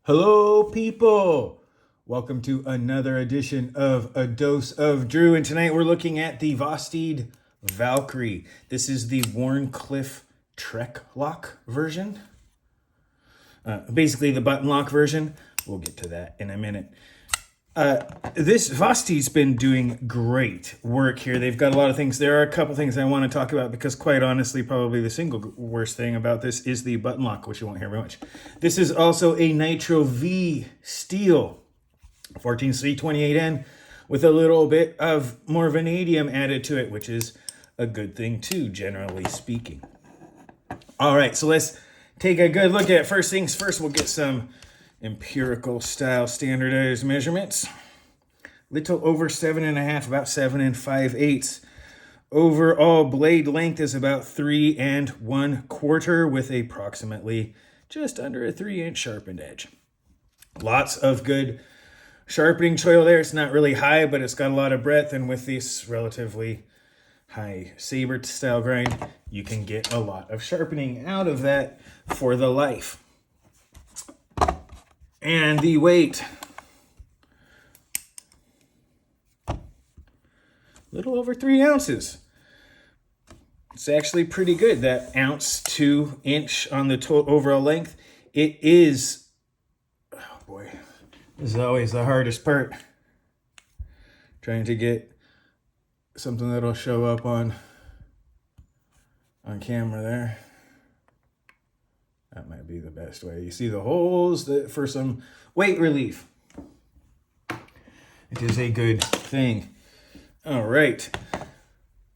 Hello, people. Welcome to another edition of A Dose of Drew. And tonight we're looking at the Vosteed Valkyrie. This is the Wharncliffe Trek lock version. Basically the button lock version. We'll get to that in a minute. This Vosteed's been doing great work here. They've got a lot of things. There are a couple things I want to talk about because quite honestly, probably the single worst thing about this is the button lock, which you won't hear very much. This is also a Nitro V steel 14C28N with a little bit of more vanadium added to it, which is a good thing too, generally speaking. All right, so let's take a good look at it. First things first, we'll get some empirical style standardized measurements. Little over 7.5, about 7 5/8. Overall blade length is about 3 1/4 with approximately just under a 3-inch sharpened edge. Lots of good sharpening choil there. It's not really high, but it's got a lot of breadth, and with this relatively high saber style grind, you can get a lot of sharpening out of that for the life. And the weight, little over 3 ounces. It's actually pretty good. That 1.2 inch on the total overall length. It is, oh boy, this is always the hardest part. Trying to get something that'll show up on camera there. That might be the best way. You see the holes for some weight relief. It is a good thing. All right.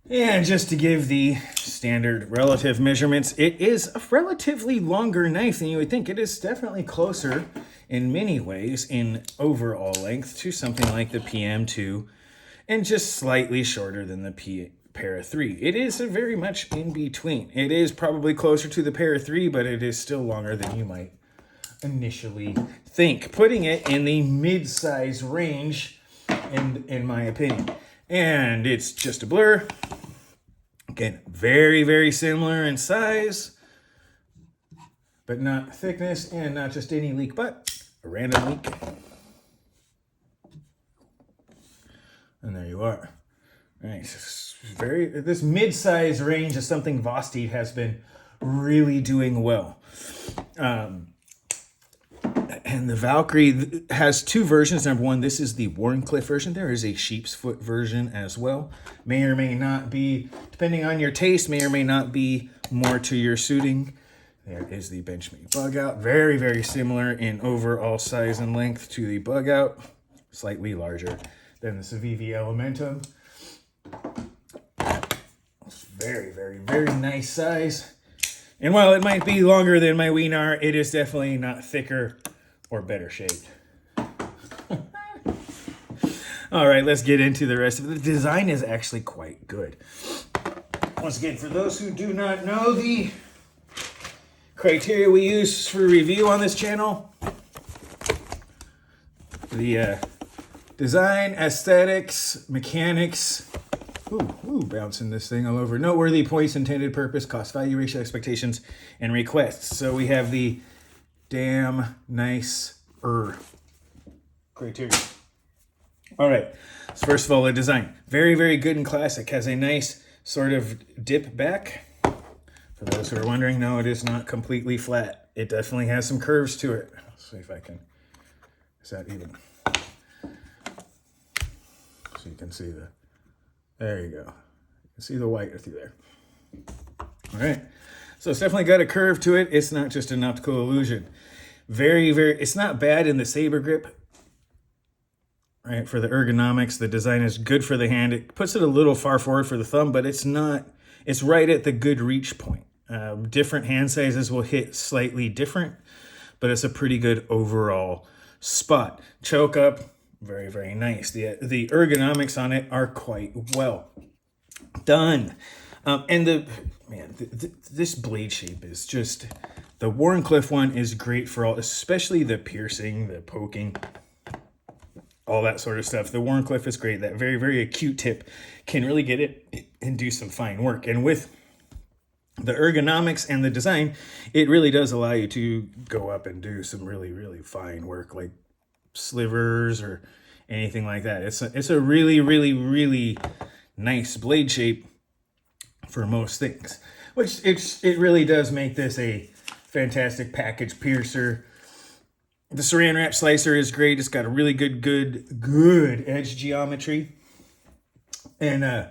And just to give the standard relative measurements, it is a relatively longer knife than you would think. It is definitely closer in many ways in overall length to something like the PM2 and just slightly shorter than the Para 3. It is very much in between. It is probably closer to the Para 3, but it is still longer than you might initially think, putting it in the mid-size range in my opinion. And it's just a blur. Again, very, very similar in size, but not thickness, and not just any leak, but a random leak. And there you are. Nice. This mid-size range is something Vosteed has been really doing well. And the Valkyrie has two versions. Number one, this is the Wharncliffe version. There is a sheep's foot version as well. May or may not be, depending on your taste, may or may not be more to your suiting. There is the Benchmade bug out. Very, very similar in overall size and length to the bug out. Slightly larger than the Civivi Elementum. It's very, very, very nice size. And while it might be longer than my Wienar, it is definitely not thicker or better shaped. All right, let's get into the rest of it. The design is actually quite good. Once again, for those who do not know the criteria we use for review on this channel, the design, aesthetics, mechanics, bouncing this thing all over. Noteworthy points, intended purpose, cost value ratio, expectations, and requests. So we have the damn nice criteria. All right. So first of all, the design. Very, very good and classic. Has a nice sort of dip back. For those who are wondering, no, it is not completely flat. It definitely has some curves to it. Let's see if I can, is that even? So you can see there you go. You can see the white through there. All right. So it's definitely got a curve to it. It's not just an optical illusion. Very, very, it's not bad in the saber grip. Right, for the ergonomics, the design is good for the hand. It puts it a little far forward for the thumb, but it's not, it's right at the good reach point. Different hand sizes will hit slightly different, but it's a pretty good overall spot. Choke up, very, very nice. The ergonomics on it are quite well done. And this blade shape is just, the Wharncliffe one is great for all, especially the piercing, the poking, all that sort of stuff. The Wharncliffe is great. That very, very acute tip can really get it and do some fine work. And with the ergonomics and the design, it really does allow you to go up and do some really, really fine work like slivers or anything like that. It's a really, really, really nice blade shape for most things, which it really does make this a fantastic package piercer. The saran wrap slicer is great. It's got a really good edge geometry. And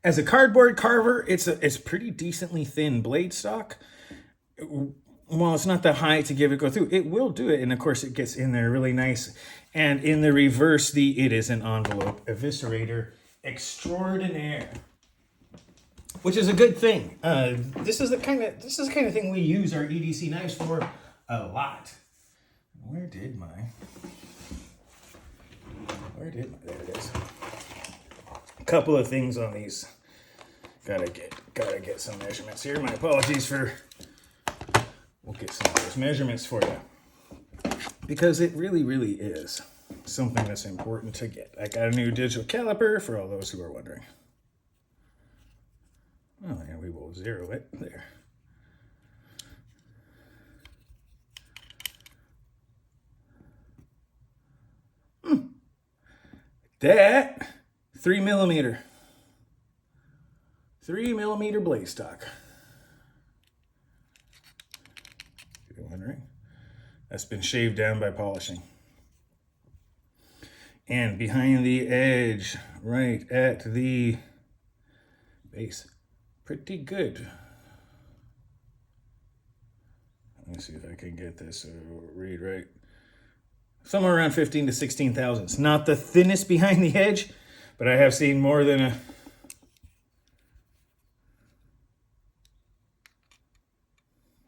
as a cardboard carver, it's pretty decently thin blade stock. While it's not that high to give it go through, it will do it. And of course it gets in there really nice. And in the reverse, it is an envelope eviscerator extraordinaire, which is a good thing. This is the kind of thing we use our EDC knives for a lot. There it is. A couple of things on these. Gotta get some measurements here. My apologies for. We'll get some of those measurements for you, because it really, really is something that's important to get. I got a new digital caliper for all those who are wondering. Oh, and we will zero it there. That 3mm blade stock. If you're wondering, that's been shaved down by polishing. And behind the edge, right at the base, pretty good. Let me see if I can get this read right. Somewhere around 15 to 16 thousandths. Not the thinnest behind the edge, but I have seen more than a...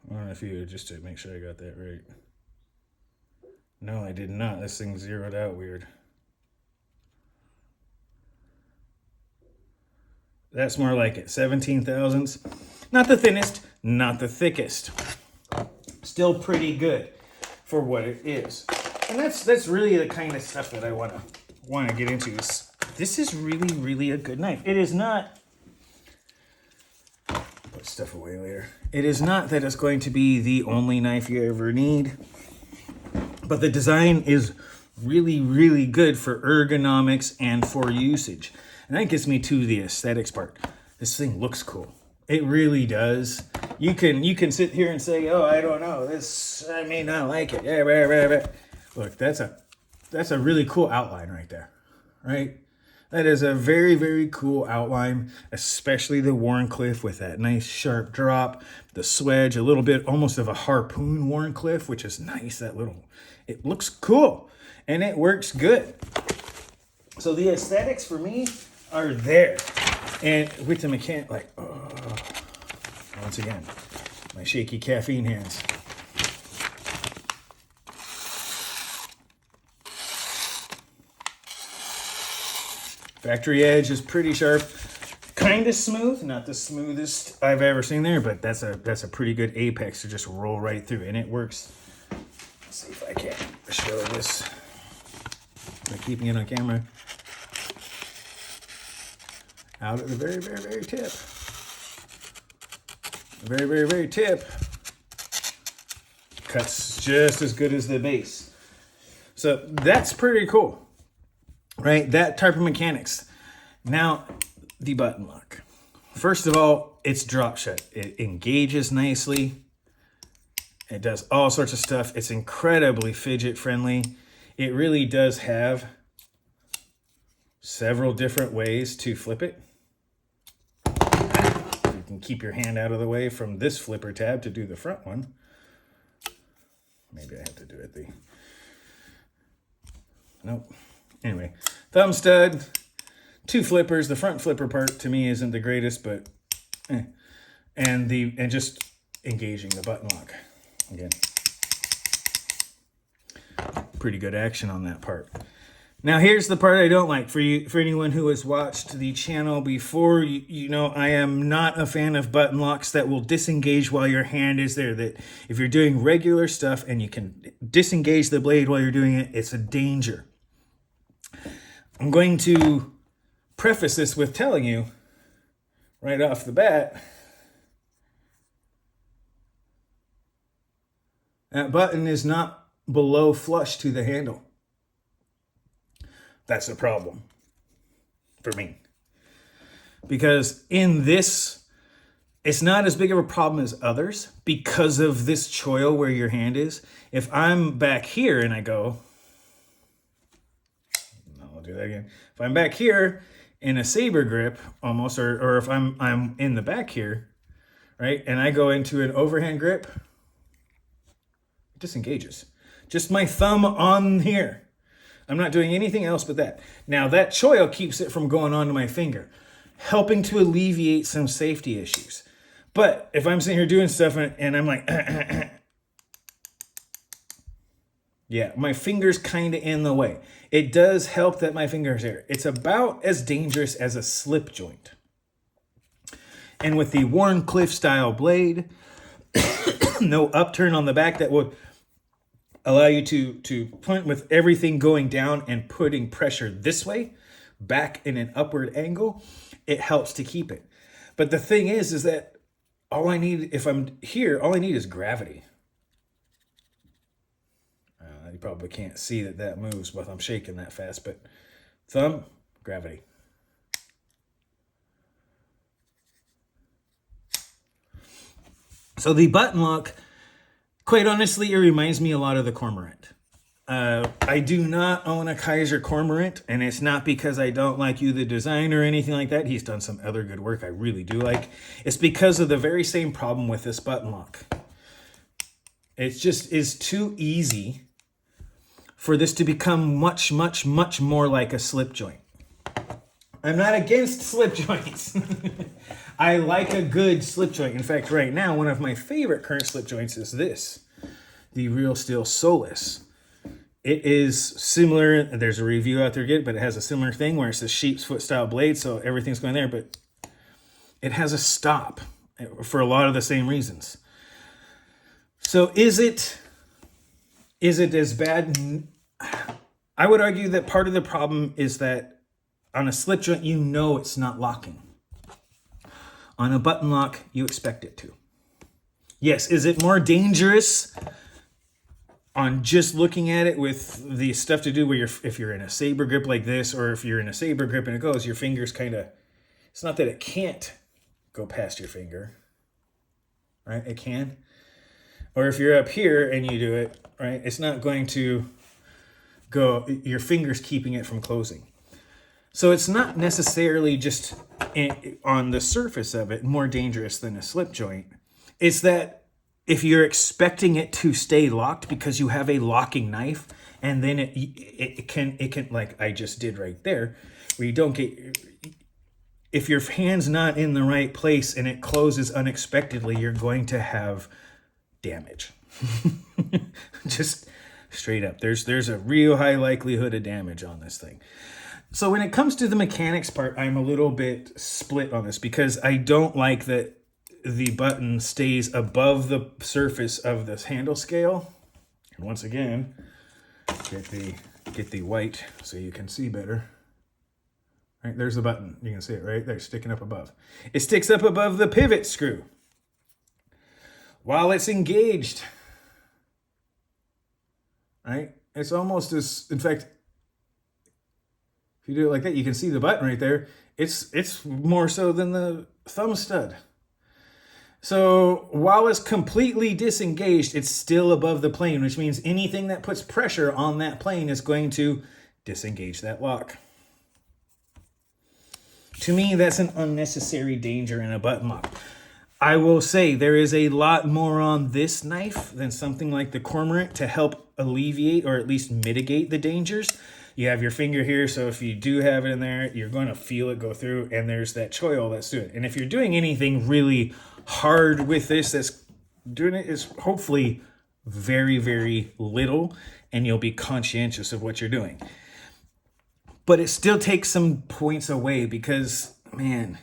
I don't know if you, just to make sure I got that right. No, I did not. This thing zeroed out weird. That's more like it. 17 thousandths. Not the thinnest, not the thickest. Still pretty good for what it is. And that's really the kind of stuff that I want to get into. This is really, really a good knife. It is not, put stuff away later. It is not that it's going to be the only knife you ever need, but the design is really, really good for ergonomics and for usage. And that gets me to the aesthetics part. This thing looks cool. It really does. You can sit here and say, oh, I don't know, this, I may not like it. Yeah, rah, rah, rah. Look, that's a really cool outline right there, right? That is a very, very cool outline, especially the Wharncliffe with that nice sharp drop, the swedge, a little bit almost of a harpoon Wharncliffe, which is nice. It looks cool and it works good. So the aesthetics for me are there. And with the mechanic, once again, my shaky caffeine hands. Factory edge is pretty sharp, kind of smooth, not the smoothest I've ever seen there, but that's a pretty good apex to just roll right through, and it works. Let's see if I can show this by keeping it on camera. Out at the very, very, very tip. The very, very, very tip cuts just as good as the base. So that's pretty cool. Right, that type of mechanics. Now, the button lock. First of all, it's drop shut. It engages nicely. It does all sorts of stuff. It's incredibly fidget friendly. It really does have several different ways to flip it. You can keep your hand out of the way from this flipper tab to do the front one. Maybe I have to do it Nope. Anyway, thumb stud, two flippers. The front flipper part to me isn't the greatest, but and just engaging the button lock. Again, pretty good action on that part. Now here's the part I don't like. For anyone who has watched the channel before, you know I am not a fan of button locks that will disengage while your hand is there. That if you're doing regular stuff and you can disengage the blade while you're doing it, it's a danger. I'm going to preface this with telling you right off the bat That button is not below flush to the handle. That's a problem for me. Because in this, it's not as big of a problem as others because of this choil where your hand is. If I'm back here and I go, I'll do that again. If I'm back here in a saber grip almost, or if I'm in the back here, right, and I go into an overhand grip, it disengages. Just my thumb on here. I'm not doing anything else but that. Now that choil keeps it from going onto my finger, helping to alleviate some safety issues. But if I'm sitting here doing stuff and I'm like, yeah, my finger's kind of in the way. It does help that my finger's here. It's about as dangerous as a slip joint. And with the Warncliffe style blade, no upturn on the back that would allow you to point with everything going down and putting pressure this way, back in an upward angle, it helps to keep it. But the thing is that all I need, if I'm here, all I need is gravity. You probably can't see that moves while I'm shaking that fast, but thumb, gravity. So the button lock, quite honestly, it reminds me a lot of the Cormorant. I do not own a Kaiser Cormorant, and it's not because I don't like you, the designer, or anything like that. He's done some other good work I really do like. It's because of the very same problem with this button lock. It just is too easy for this to become much, much, much more like a slip joint. I'm not against slip joints. I like a good slip joint. In fact, right now, one of my favorite current slip joints is this, the Real Steel Solus. It is similar. There's a review out there, but it has a similar thing where it's a sheep's foot style blade, so everything's going there, but it has a stop for a lot of the same reasons. So is it as bad? I would argue that part of the problem is that on a slip joint, you know it's not locking. On a button lock, you expect it to. Yes, is it more dangerous on just looking at it with the stuff to do where if you're in a saber grip like this, or if you're in a saber grip and it goes, your finger's kind of, it's not that it can't go past your finger, right? It can. Or if you're up here and you do it, right, it's not going to go, your finger's keeping it from closing. So it's not necessarily just on the surface of it more dangerous than a slip joint. It's that if you're expecting it to stay locked because you have a locking knife, and then it can like I just did right there, where you don't get, if your hand's not in the right place and it closes unexpectedly, you're going to have damage. Just straight up. There's a real high likelihood of damage on this thing. So when it comes to the mechanics part, I'm a little bit split on this because I don't like that the button stays above the surface of this handle scale. And once again, get the white so you can see better. Right, there's the button. You can see it right there, sticking up above. It sticks up above the pivot screw while it's engaged. Right? It's almost as, in fact, if you do it like that, you can see the button right there. It's more so than the thumb stud. So while it's completely disengaged, it's still above the plane, which means anything that puts pressure on that plane is going to disengage that lock. To me, that's an unnecessary danger in a button lock. I will say there is a lot more on this knife than something like the Cormorant to help alleviate or at least mitigate the dangers. You have your finger here, so if you do have it in there, you're going to feel it go through, and there's that choil that's doing it. And if you're doing anything really hard with this, that's doing it is hopefully very, very little, and you'll be conscientious of what you're doing. But it still takes some points away because, man,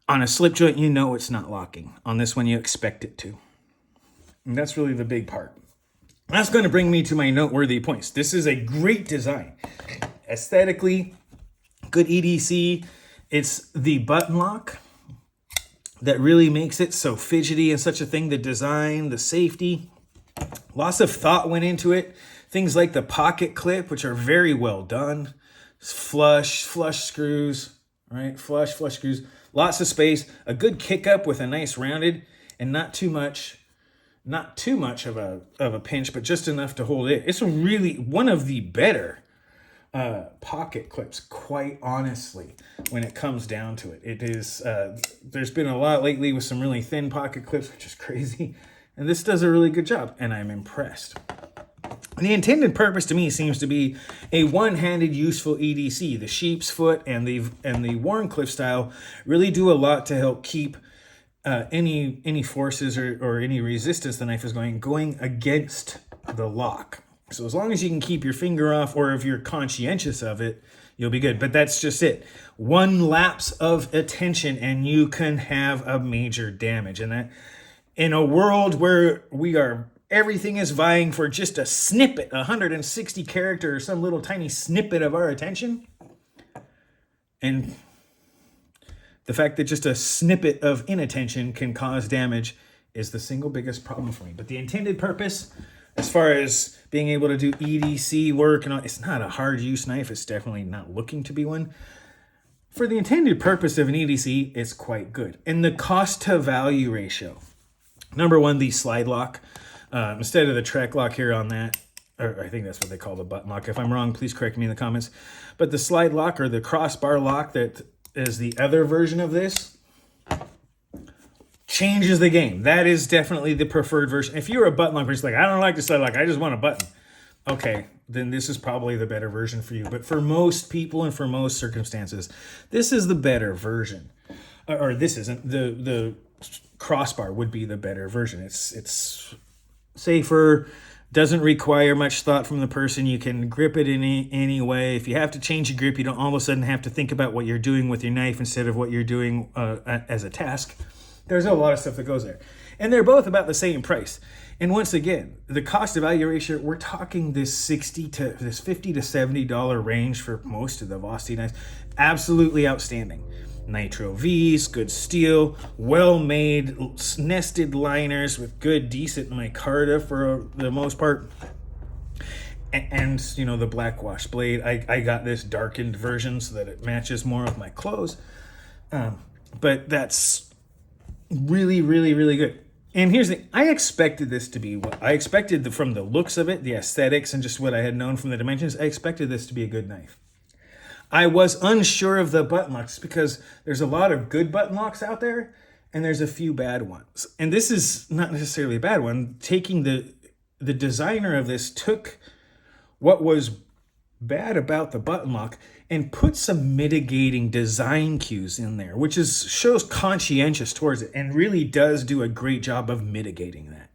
on a slip joint, you know it's not locking. On this one, you expect it to. And that's really the big part. That's going to bring me to my noteworthy points. This is a great design. Aesthetically, good EDC. It's the button lock. that really makes it so fidgety and such a thing. The design, the safety, lots of thought went into it. Things like the pocket clip, which are very well done. Flush screws, right? Flush screws. Lots of space. A good kick up with a nice rounded and not too much of a pinch, but just enough to hold it. It's really one of the better pocket clips, quite honestly, when it comes down to it. It is, there's been a lot lately with some really thin pocket clips, which is crazy. And this does a really good job, and I'm impressed. The intended purpose to me seems to be a one-handed useful EDC. The sheep's foot and the Warncliffe style really do a lot to help keep any forces or any resistance the knife is going against the lock. So as long as you can keep your finger off, or if you're conscientious of it, you'll be good. But that's just it. One lapse of attention and you can have a major damage. And that, in a world where everything is vying for just a snippet, 160 character or some little tiny snippet of our attention, and the fact that just a snippet of inattention can cause damage is the single biggest problem for me. But the intended purpose, as far as being able to do EDC work, and all, it's not a hard use knife. It's definitely not looking to be one. For the intended purpose of an EDC, it's quite good. And the cost to value ratio. Number one, the slide lock. Instead of the track lock here on that, or I think that's what they call the button lock. If I'm wrong, please correct me in the comments. But the slide lock, or the crossbar lock that is the other version of this, changes the game. That is definitely the preferred version. If you're a button lock person, like, I don't like the slide lock, I just want a button. Okay, then this is probably the better version for you. But for most people and for most circumstances, this is the better version. Or this isn't. The crossbar would be the better version. It's safer, doesn't require much thought from the person. You can grip it in any way. If you have to change your grip, you don't all of a sudden have to think about what you're doing with your knife instead of what you're doing as a task. There's a lot of stuff that goes there. And they're both about the same price. And once again, the cost to value ratio, we're talking this $50 to $70 range for most of the Vosteed knives. Absolutely outstanding. Nitro V's, good steel, well-made, nested liners with good, decent micarta for the most part. And you know, the black wash blade. I got this darkened version so that it matches more with my clothes. But that's really, really, really good. And here's the thing. I expected this to be what I expected from the looks of it, the aesthetics, and just what I had known from the dimensions. I expected this to be a good knife. I was unsure of the button locks because there's a lot of good button locks out there and there's a few bad ones. And this is not necessarily a bad one. Taking the designer of this took what was bad about the button lock and put some mitigating design cues in there, which shows conscientious towards it and really does do a great job of mitigating that.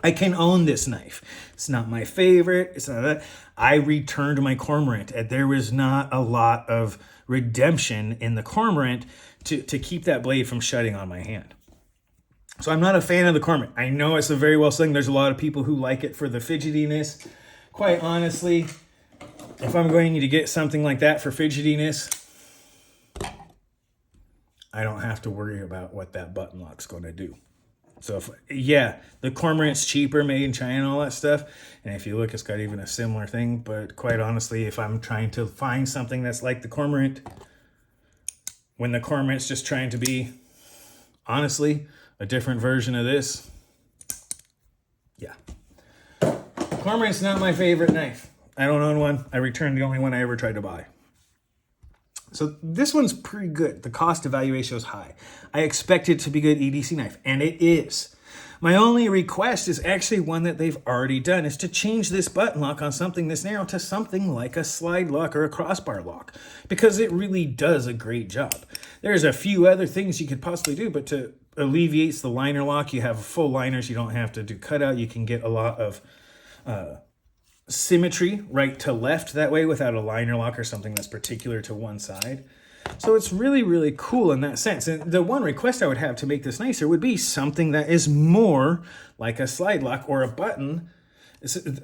I can own this knife. It's not my favorite. It's not that. I returned my Cormorant, and there was not a lot of redemption in the Cormorant to keep that blade from shutting on my hand. So I'm not a fan of the Cormorant. I know it's a very well sling. There's a lot of people who like it for the fidgetiness. Quite honestly, if I'm going to get something like that for fidgetiness, I don't have to worry about what that button lock's going to do. So, the Cormorant's cheaper, made in China and all that stuff. And if you look, it's got even a similar thing. But quite honestly, if I'm trying to find something that's like the Cormorant, when the Cormorant's just trying to be, honestly, a different version of this, Cormorant's not my favorite knife. I don't own one. I returned the only one I ever tried to buy. So this one's pretty good. The cost to value ratio is high. I expect it to be a good EDC knife, and it is. My only request is actually one that they've already done, is to change this button lock on something this narrow to something like a slide lock or a crossbar lock, because it really does a great job. There's a few other things you could possibly do, but to alleviate the liner lock, you have full liners. You don't have to do cutout. You can get a lot of symmetry right to left that way without a liner lock or something that's particular to one side. So it's really, really cool in that sense. And the one request I would have to make this nicer would be something that is more like a slide lock or a button.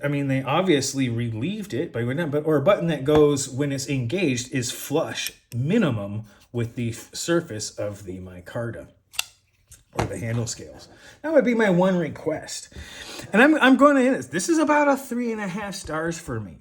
I mean, they obviously relieved it by not, but or a button that goes, when it's engaged, is flush minimum with the surface of the micarta. or the handle scales. That would be my one request. And I'm going to end this. This is about a 3.5 stars for me.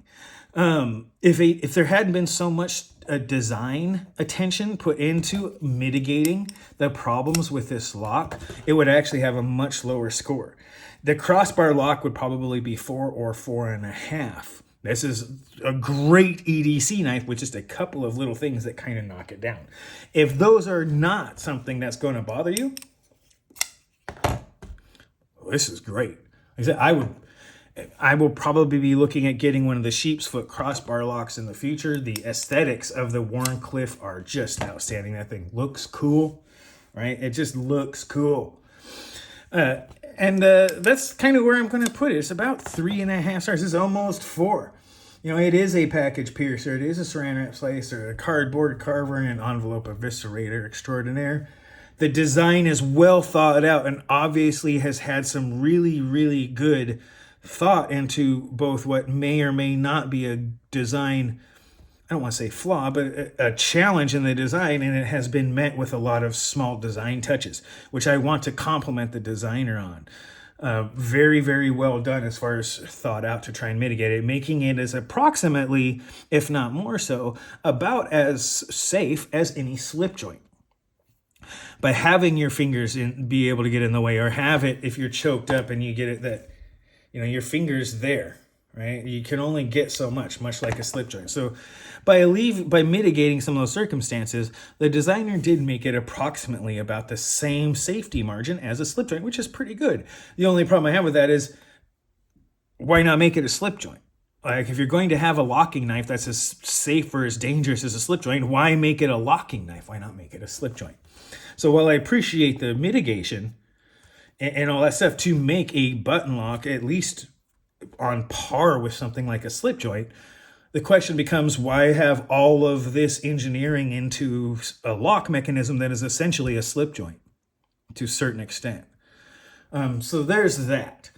If there hadn't been so much design attention put into mitigating the problems with this lock, it would actually have a much lower score. The crossbar lock would probably be 4 or 4.5. This is a great EDC knife with just a couple of little things that kind of knock it down. If those are not something that's going to bother you, well, this is great. Like I said, I will probably be looking at getting one of the sheep's foot crossbar locks in the future. The aesthetics of the Wharncliffe are just outstanding. That thing looks cool, right? It just looks cool. That's kind of where I'm going to put it. It's about 3.5 stars. It's almost 4. You know, it is a package piercer. It is a saran wrap slicer, a cardboard carver, and an envelope eviscerator extraordinaire. The design is well thought out and obviously has had some really, really good thought into both what may or may not be a design, I don't want to say flaw, but a challenge in the design, and it has been met with a lot of small design touches, which I want to compliment the designer on. Very, very well done as far as thought out to try and mitigate it, making it as approximately, if not more so, about as safe as any slip joint. By having your fingers be able to get in the way, or have it if you're choked up and you get it that, you know, your finger's there, right? You can only get so much like a slip joint. So by mitigating some of those circumstances, the designer did make it approximately about the same safety margin as a slip joint, which is pretty good. The only problem I have with that is, why not make it a slip joint? Like, if you're going to have a locking knife that's as safe or as dangerous as a slip joint, why make it a locking knife? Why not make it a slip joint? So while I appreciate the mitigation and all that stuff to make a button lock at least on par with something like a slip joint, the question becomes, why have all of this engineering into a lock mechanism that is essentially a slip joint to a certain extent? So there's that.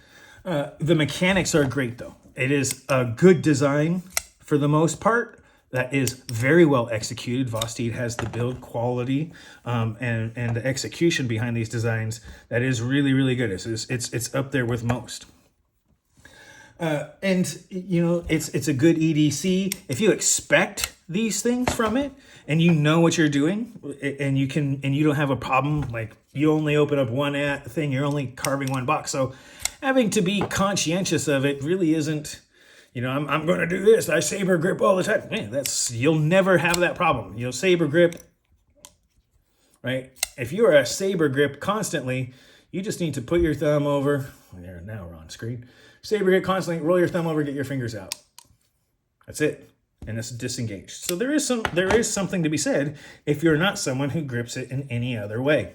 The mechanics are great, though. It is a good design for the most part. That is very well executed. Vosteed has the build quality and the execution behind these designs that is really, really good. It's up there with most. And you know, it's a good EDC. If you expect these things from it and you know what you're doing, and you don't have a problem, like you only open up one thing, you're only carving one box. So having to be conscientious of it really isn't, you know, I'm going to do this. I saber grip all the time. Man, you'll never have that problem. You know, saber grip, right? If you are a saber grip constantly, you just need to put your thumb over. There, now we're on screen. Saber grip constantly, roll your thumb over, get your fingers out. That's it. And it's disengaged. So there is something to be said if you're not someone who grips it in any other way.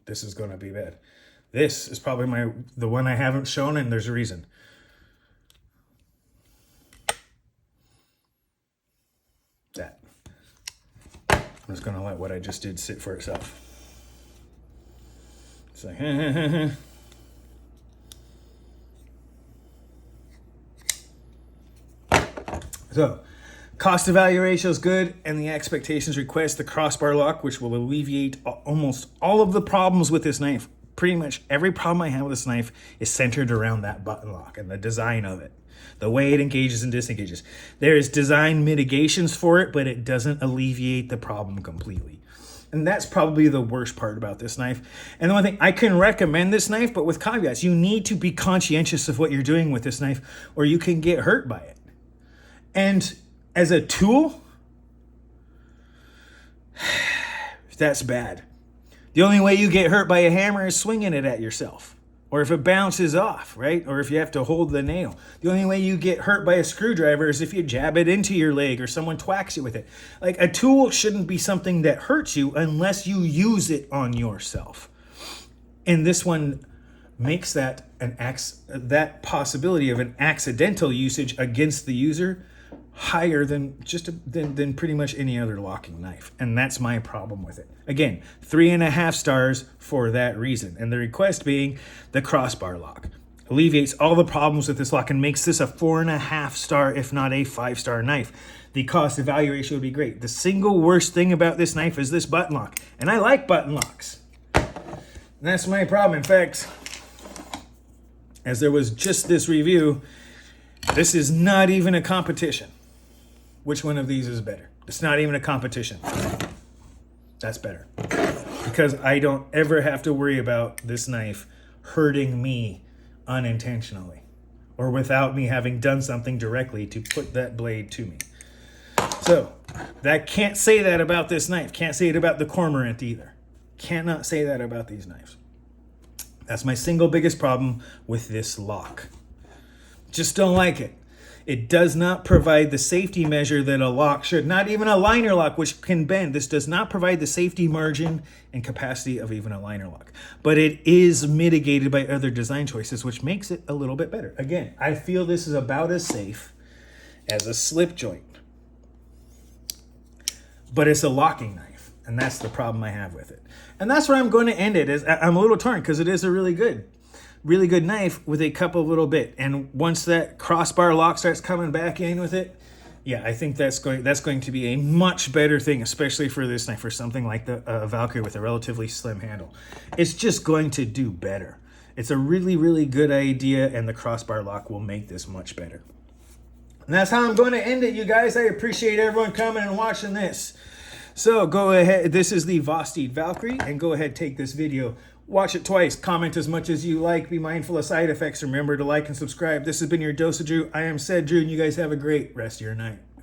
This is going to be bad. This is probably the one I haven't shown, and there's a reason. That. I'm just going to let what I just did sit for itself. It's like, So, cost to value ratio is good, and the expectations request the crossbar lock, which will alleviate almost all of the problems with this knife. Pretty much every problem I have with this knife is centered around that button lock and the design of it, the way it engages and disengages. There is design mitigations for it, but it doesn't alleviate the problem completely. And that's probably the worst part about this knife. And the one thing, I can recommend this knife, but with caveats. You need to be conscientious of what you're doing with this knife, or you can get hurt by it. And as a tool, that's bad. The only way you get hurt by a hammer is swinging it at yourself, or if it bounces off, right? Or if you have to hold the nail. The only way you get hurt by a screwdriver is if you jab it into your leg or someone twacks you with it. Like, a tool shouldn't be something that hurts you unless you use it on yourself. And this one makes that that possibility of an accidental usage against the user higher than than pretty much any other locking knife. And that's my problem with it. Again, 3.5 stars for that reason. And the request being the crossbar lock. Alleviates all the problems with this lock and makes this a 4.5 star, if not a 5-star knife. the cost to value ratio would be great. The single worst thing about this knife is this button lock. And I like button locks. And that's my problem. In fact, as there was just this review, this is not even a competition. Which one of these is better? It's not even a competition. That's better. Because I don't ever have to worry about this knife hurting me unintentionally or without me having done something directly to put that blade to me. So, that can't say that about this knife. Can't say it about the Cormorant either. Cannot say that about these knives. That's my single biggest problem with this lock. Just don't like it. It does not provide the safety measure that a lock should. Not even a liner lock, which can bend. This does not provide the safety margin and capacity of even a liner lock. But it is mitigated by other design choices, which makes it a little bit better. Again, I feel this is about as safe as a slip joint. But it's a locking knife, and that's the problem I have with it. And that's where I'm going to end it. I'm a little torn because it is a really good knife with a couple of little bit. And once that crossbar lock starts coming back in with it, yeah, I think that's going to be a much better thing, especially for this knife, for something like the Valkyrie with a relatively slim handle. It's just going to do better. It's a really, really good idea, and the crossbar lock will make this much better. And that's how I'm going to end it, you guys. I appreciate everyone coming and watching this. So go ahead. This is the Vosteed Valkyrie, and go ahead, take this video. Watch it twice. Comment as much as you like. Be mindful of side effects. Remember to like and subscribe. This has been your Dose of Drew. I am said Drew, and you guys have a great rest of your night.